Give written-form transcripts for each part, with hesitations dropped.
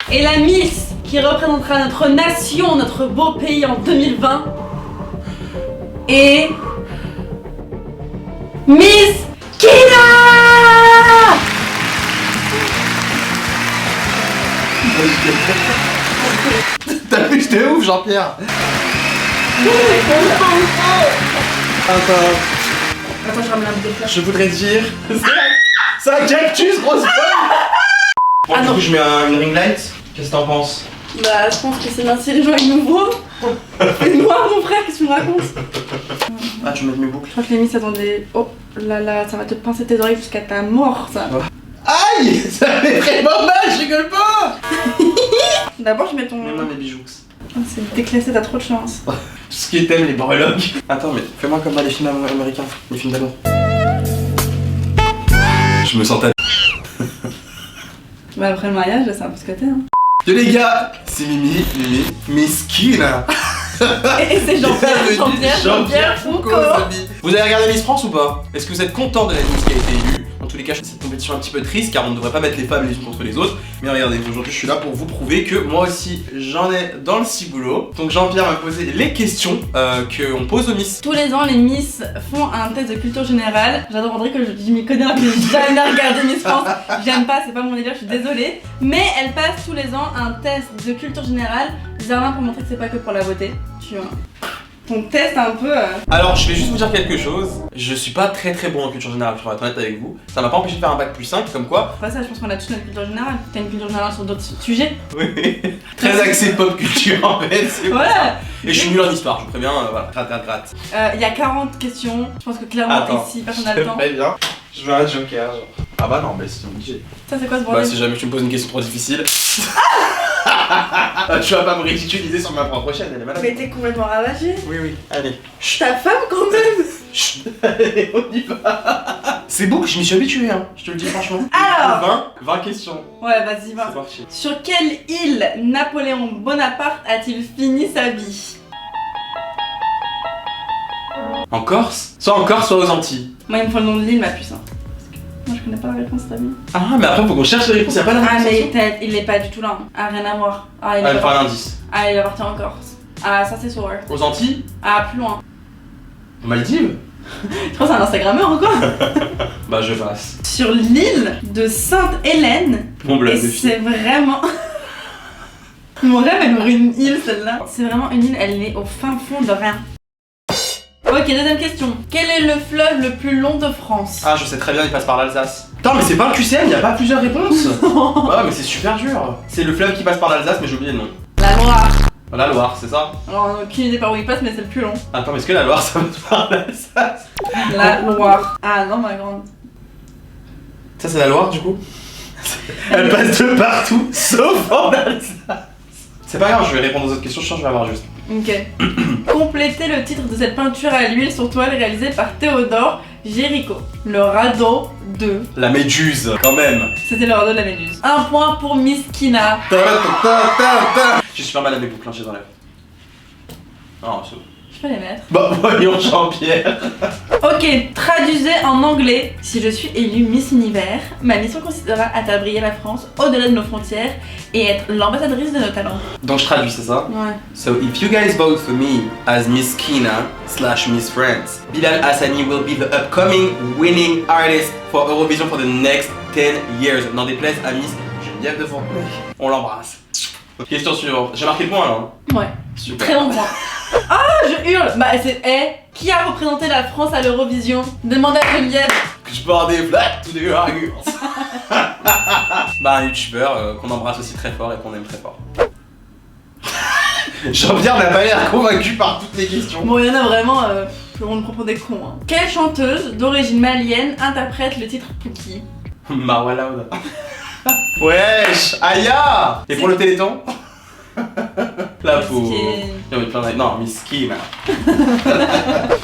Et la Miss qui représentera notre nation, notre beau pays en 2020 est... Miss Kina. T'as vu, j'étais ouf, Jean-Pierre. Attends, je ramène un bout de fleurs. Je voudrais dire... C'est un cactus, grosse folle. Bon, Ah du non. coup, je mets une ring light. Qu'est-ce que t'en penses? Bah, je pense que c'est bien si les gens ils nous voient. C'est noir, mon frère, qu'est-ce que tu me racontes? Ah, tu veux mettre mes boucles? Je crois que les Miss attendaient. Oh là là, ça va te pincer tes oreilles jusqu'à ta mort, ça. Aïe. Ça fait vraiment mal, je rigole pas. D'abord, je mets ton. Mets-moi mes bijoux. Oh, c'est déclassé, t'as trop de chance. Tout ce qui est thème, les breloques. Attends, mais fais-moi comme dans les films américains, les films d'amour. Je me sentais. Bah, après le mariage, c'est un peu ce que t'es, hein. Yo les gars, c'est Mimi, Miss Kina. Et c'est Jean-Pierre Foucault. Vous avez regardé Miss France ou pas? Est-ce que vous êtes content de la Miss qui a été élue? Dans tous les cas, cette compétition un petit peu triste car on ne devrait pas mettre les femmes les unes contre les autres. Mais regardez, aujourd'hui je suis là pour vous prouver que moi aussi j'en ai dans le ciboulot. Donc Jean-Pierre m'a posé les questions qu'on pose aux Miss. Tous les ans, les Miss font un test de culture générale. J'adore André que je m'y connais, que j'ai jamais regardé Miss France. J'aime pas, c'est pas mon délire, je suis désolée. Mais elle passe tous les ans un test de culture générale. Bizarrement pour montrer que c'est pas que pour la beauté. Tu vois. Ton test un peu. Alors je vais juste vous dire quelque chose. Je suis pas très bon en culture générale, je vais être honnête avec vous. Ça m'a pas empêché de faire un bac plus 5, comme quoi. Pas ça, je pense qu'on a tous notre culture générale. T'as une culture générale sur d'autres sujets. Oui. Très axé pop culture en fait. C'est Voilà. Et je suis nul en histoire, je vous préviens, voilà, gratte. Il y a 40 questions. Je pense que clairement Attends, ici, personne n'a le temps. Très bien. Je veux un joker. Genre. Ah bah non, mais c'est obligé. Ça, c'est quoi ce Bah bordel? si jamais tu me poses une question trop difficile. Tu vas pas me ridiculiser sur ma propre chaîne, elle est malade. Mais t'es complètement ravagé. Oui, allez. Ta femme quand même. Chut. Allez, on y va. C'est beau que je m'y suis habitué, hein, je te le dis franchement. Alors 20 questions. Ouais, vas-y, C'est va. parti. Sur quelle île Napoléon Bonaparte a-t-il fini sa vie? En Corse? Soit en Corse, soit aux Antilles. Moi, il me faut le nom de l'île, ma puce. Hein. Moi, je connais pas la réponse, t'as vu? Ah, mais après, faut qu'on cherche les réponses, y'a pas la Ah, réponse. mais il est pas du tout là. Ah, rien à voir. Ah, Il me faut un indice. Ah, il appartient en Corse. Ah, ça, c'est sûr. Aux Antilles? Ah, plus loin. Aux Maldives? Je crois que c'est un Instagrammeur ou quoi? Bah, je passe. Sur l'île de Sainte-Hélène. Mon blog Et de fille. c'est vraiment. Mon rêve, elle aurait une île, celle-là. C'est vraiment une île, elle est au fin fond de rien. Ok, deuxième question. Quel est le fleuve le plus long de France? Ah, je sais très bien, il passe par l'Alsace. Putain, mais c'est pas un QCM, y'a pas plusieurs réponses. Ouais, mais c'est super dur. C'est le fleuve qui passe par l'Alsace, mais j'ai oublié le nom. La Loire. La Loire, c'est ça? Alors, on a aucune idée par où il passe, mais c'est le plus long. Attends, mais est-ce que la Loire, ça passe par l'Alsace? La Loire. Ah non, ma grande. Ça, c'est la Loire, du coup? Elle passe de partout, sauf en Alsace. C'est pas grave, je vais répondre aux autres questions, je pense que je vais avoir juste. Ok. Complétez le titre de cette peinture à l'huile sur toile réalisée par Théodore Géricault. Le radeau de... La Méduse, quand même. C'était le radeau de la Méduse. Un point pour Miss Kina. J'ai super mal à mes boucles, j'ai dans la vie. Non, c'est... Je peux les mettre. Bah voyons Jean-Pierre. Ok, traduisez en anglais. Si je suis élue Miss Univers, ma mission consistera à faire briller la France au-delà de nos frontières et être l'ambassadrice de nos talents. Donc je traduis, c'est ça? Ouais. So if you guys vote for me as Miss Kina / Miss France, Bilal Hassani will be the upcoming winning artist for Eurovision for the next 10 years. N'en déplaise à Miss Geneviève de Fontenay. On l'embrasse. Question suivante. J'ai marqué le point là. Hein. Ouais. Super. Très bon point. Ah, je hurle. Bah c'est... qui a représenté la France à l'Eurovision? Demandez à Geneviève. Que je pars des flat to the arguments. Bah un youtubeur qu'on embrasse aussi très fort et qu'on aime très fort. Jean-Pierre n'a pas l'air convaincu par toutes les questions. Bon, il y en a vraiment... on nous propose des cons. Hein. Quelle chanteuse d'origine malienne interprète le titre Pouki? Marwa Loud. Wesh, Aya. Et pour le téléthon? La pauvre. Non, Miskina.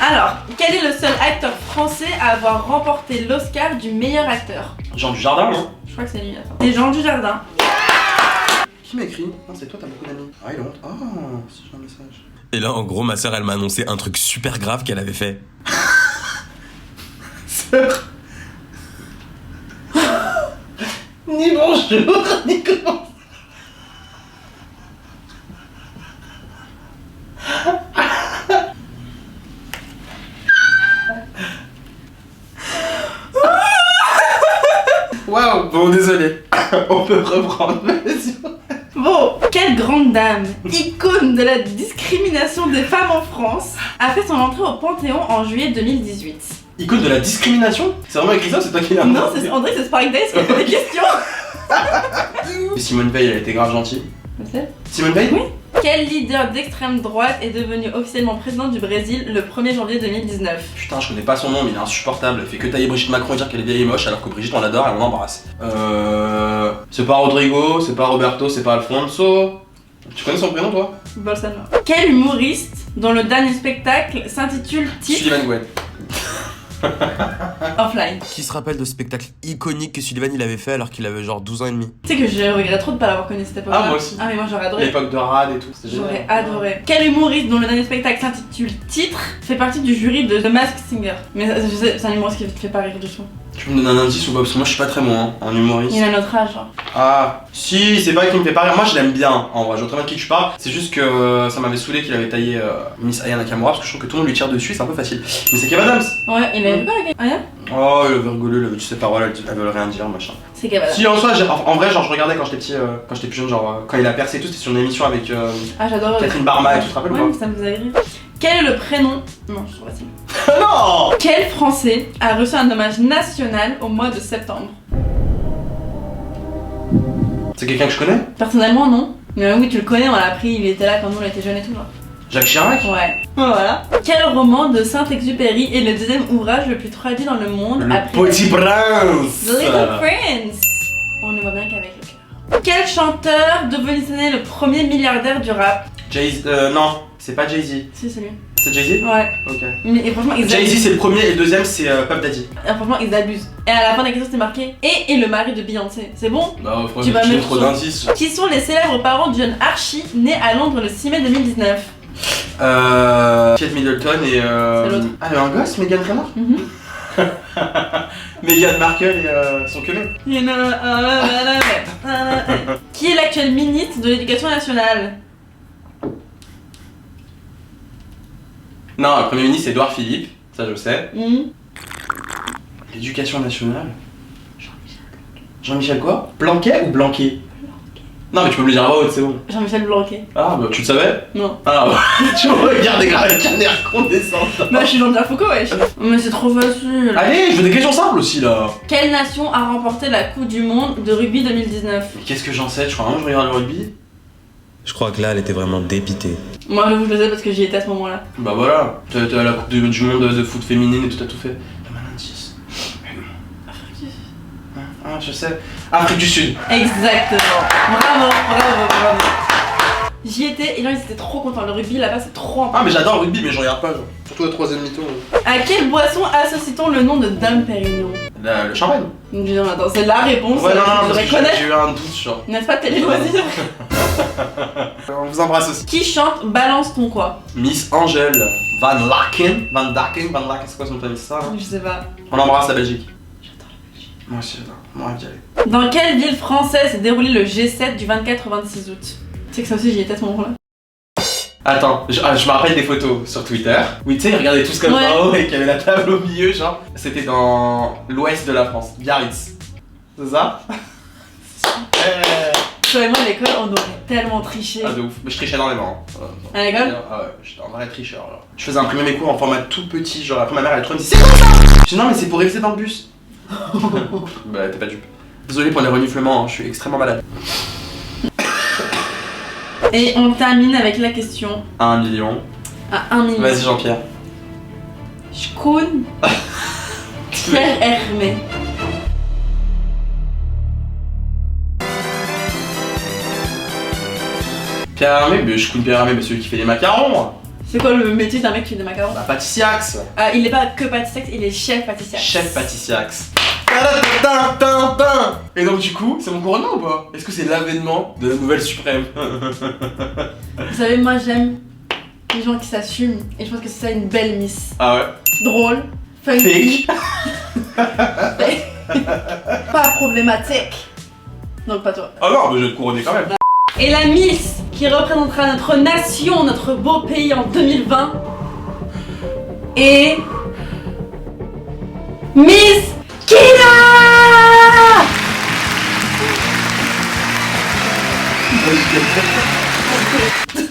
Alors, quel est le seul acteur français à avoir remporté l'Oscar du meilleur acteur? Jean Dujardin, non? Je crois que c'est lui, attends. C'est Jean Dujardin. Qui m'a écrit? Non, c'est toi, t'as beaucoup d'amis. I don't. Oh, c'est un message. Et là, en gros, ma soeur, elle m'a annoncé un truc super grave qu'elle avait fait. Sœur. Ni bonjour, ni comment. Bon, désolé. On peut reprendre. Bon, quelle grande dame, icône de la discrimination des femmes en France, a fait son entrée au Panthéon en juillet 2018. Icône de la discrimination? C'est vraiment écrit ça ou c'est toi qui l'as Non, c'est André, c'est Spark Days qui a fait des questions. Simone Veil, elle était grave gentille. Je sais. Simone Veil? Oui. Quel leader d'extrême droite est devenu officiellement président du Brésil le 1er janvier 2019? Putain, je connais pas son nom, mais il est insupportable. Elle fait que tailler Brigitte Macron et dire qu'elle est vieille et moche, alors que Brigitte, on l'adore et on l'embrasse. C'est pas Rodrigo, c'est pas Roberto, c'est pas Alfonso. Tu connais son prénom, toi? Bolsonaro. Quel humoriste dont le dernier spectacle s'intitule Titre Sullivan Gwen. Offline? Qui se rappelle de ce spectacle iconique que Sullivan il avait fait alors qu'il avait genre 12 ans et demi? Tu sais que je regrette trop de pas l'avoir connu cette époque-là. Ah, moi aussi. Ah, mais moi j'aurais adoré. L'époque de Rad et tout, c'était génial. J'aurais adoré. Quel humoriste dont le dernier spectacle s'intitule Titre fait partie du jury de The Masked Singer? Mais je sais, c'est un humoriste qui te fait pas rire du tout. Tu peux me donner un indice ou pas? Parce que moi je suis pas très bon hein, en humoriste. Il a notre âge, genre. Ah, si, c'est pas qu'il me fait pas rire. Moi je l'aime bien en vrai, je vois très bien de qui tu parles. C'est juste que ça m'avait saoulé qu'il avait taillé Miss Aya Nakamura parce que je trouve que tout le monde lui tire dessus, c'est un peu facile. Mais c'est Kev Adams. Ouais, il avait vu quoi avec Aya? Oh, il avait rigolé, il avait dit ses paroles, elles veulent rien dire, machin. C'est Kev Adams. Si en soi, en vrai, genre je regardais quand j'étais petit, quand j'étais plus jeune, genre quand il a percé et tout, c'était sur une émission avec Ah, j'adore. Catherine Barma et tout, tu te rappelles Ouais, ou mais ça me faisait rire. Quel est le prénom? Non, je trouve facile. pas? Non. Quel Français a reçu un hommage national au mois de septembre? C'est quelqu'un que je connais? Personnellement, non. Mais oui, tu le connais, on l'a appris, il était là quand nous on était jeunes et tout, genre. Jacques Chirac? Ouais. Voilà. Quel roman de Saint-Exupéry est le deuxième ouvrage le plus traduit dans le monde Le après Petit Prince. The Little Prince? On ne voit bien qu'avec le cœur. Quel chanteur devenu cette année le premier milliardaire du rap? Jay-Z, non, c'est pas Jay-Z. Si, c'est lui. C'est Jay-Z? Ouais. Ok. Mais et franchement, ils Jay-Z abusent. c'est le premier et le deuxième c'est Puff Daddy. Franchement, ils abusent. Et à la fin de la question, c'était marqué et le mari de Beyoncé. C'est bon? Bah, Tu vas mettre trop sur- d'indices. Qui sont les célèbres parents de John Archie, né à Londres le 6 mai 2019? Kate Middleton et C'est l'autre. Ah, il y a un gosse, Meghan Trainor? Mhm. Meghan Markle et son queue. Qui est l'actuel ministre de l'Éducation nationale? Non, le premier ministre c'est Édouard Philippe, ça je sais. Mhm. L'éducation nationale. Jean-Michel quoi? Blanquet ou Blanquet? Non mais tu peux me le dire à voix haute, c'est bon. Jean-Michel Blanquet. Ah bah tu le savais? Non. Ah bah tu me regardes grave avec un air condescendant. Bah, je suis Jean-Pierre Foucault, wesh. Mais c'est trop facile. Allez, je veux des questions simples aussi là. Quelle nation a remporté la Coupe du Monde de rugby 2019? Mais qu'est-ce que j'en sais? Tu crois vraiment que je regarde le rugby? Je crois que là elle était vraiment dépitée. Moi, je vous le sais parce que j'y étais à ce moment-là. Bah voilà, t'as la coupe du monde de foot féminine et tout, t'as tout fait. Donne-moi un indice. Ah, je sais. Afrique du Sud. Exactement. Bravo, bravo, bravo. J'y étais et les gens ils étaient trop contents. Le rugby là-bas c'est trop important. Ah mais j'adore le rugby mais je regarde pas, genre. Surtout la troisième mi-tour. À quelle boisson associe-t-on le nom de Dame Pérignon? Le champagne. Je dis, non, attends, c'est la réponse. Ouais, non, tu non, parce devrais que connaître. j'ai eu un doute, genre. N'est-ce pas, télé loisirs? On vous embrasse aussi. Qui chante Balance ton quoi? Miss Angèle Van Laken, c'est quoi son famille, c'est ça hein? Je sais pas. On embrasse la Belgique. J'adore la Belgique. Moi aussi j'adore, on rêve d'y aller. Dans quelle ville française s'est déroulé le G7 du 24 au 26 août? Tu sais que ça aussi j'y étais à ce moment-là. Attends, je me rappelle des photos sur Twitter. Oui, tu sais, ils regardaient tous comme Ouais. ça en haut et qu'il y avait la table au milieu, genre. C'était dans l'ouest de la France, Biarritz. C'est ça? Toi et moi à l'école on aurait tellement triché. Ah de ouf, mais je trichais énormément. À l'école? Ah ouais, j'étais un vrai tricheur genre. Je faisais imprimer mes cours en format tout petit, genre après ma mère elle trop me dit c'est quoi ça? Je dis non mais c'est pour rester dans le bus. Bah t'es pas dupe. Désolé pour les reniflements, hein, je suis extrêmement malade. Et on termine avec la question 1 million. à 1 million. Vas-y Jean-Pierre. Shkoun Pierre Hermé. Pierre Hermé, mais je connais Pierre Hermé, mais celui qui fait les macarons moi. C'est quoi le métier d'un mec qui fait des macarons? Bah pâtissiax. Ah, il est pas que pâtissier, il est chef pâtissier. Chef pâtissiax. Et donc du coup, c'est mon couronnement ou pas? Est-ce que c'est l'avènement de la nouvelle suprême? Vous savez, moi j'aime les gens qui s'assument et je pense que c'est ça une belle miss. Ah ouais? Drôle, funky, Fake. pas problématique. Donc pas toi. Ah non, mais je vais te couronner quand même. Et la miss qui représentera notre nation, notre beau pays en 2020 est Miss Kina!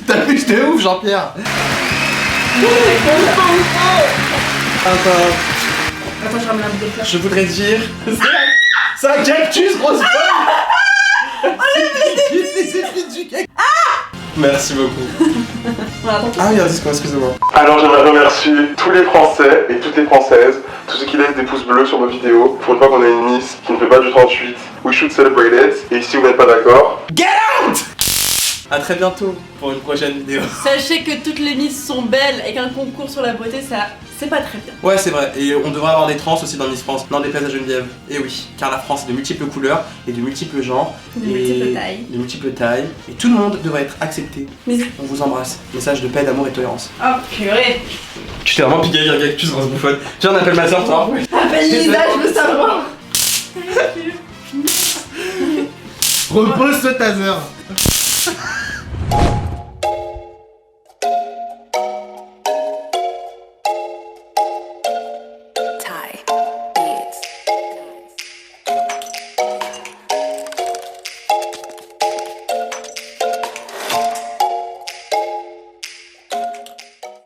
T'as vu, j'étais ouf, Jean-Pierre. Attends, je ramène un bout de fleurs. Je voudrais dire. C'est un cactus, grosse folle. Les épines du cactus. Merci beaucoup. Voilà, attends. Ah oui, un discours, excusez-moi. Alors j'aimerais remercier tous les Français et toutes les Françaises, tous ceux qui laissent des pouces bleus sur nos vidéos. Pour une fois qu'on a une Miss qui ne fait pas du 38, we should celebrate it. Et si vous n'êtes pas d'accord, Get out. A très bientôt pour une prochaine vidéo. Sachez que toutes les Miss sont belles et qu'un concours sur la beauté, ça, c'est pas très bien. Ouais, c'est vrai. Et on devrait avoir des trans aussi dans Miss France. Non, des places à Geneviève. Et oui, car la France est de multiples couleurs et de multiples genres. De et multiples tailles. De multiples tailles. Et tout le monde devrait être accepté. Mais... On vous embrasse. Message de paix, d'amour et tolérance. Oh purée. Tu t'es vraiment piqué avec un cactus, grosse bouffonne. Tiens, on appelle ma soeur, toi. Appelle Lisa, je veux savoir. Repose ce taser.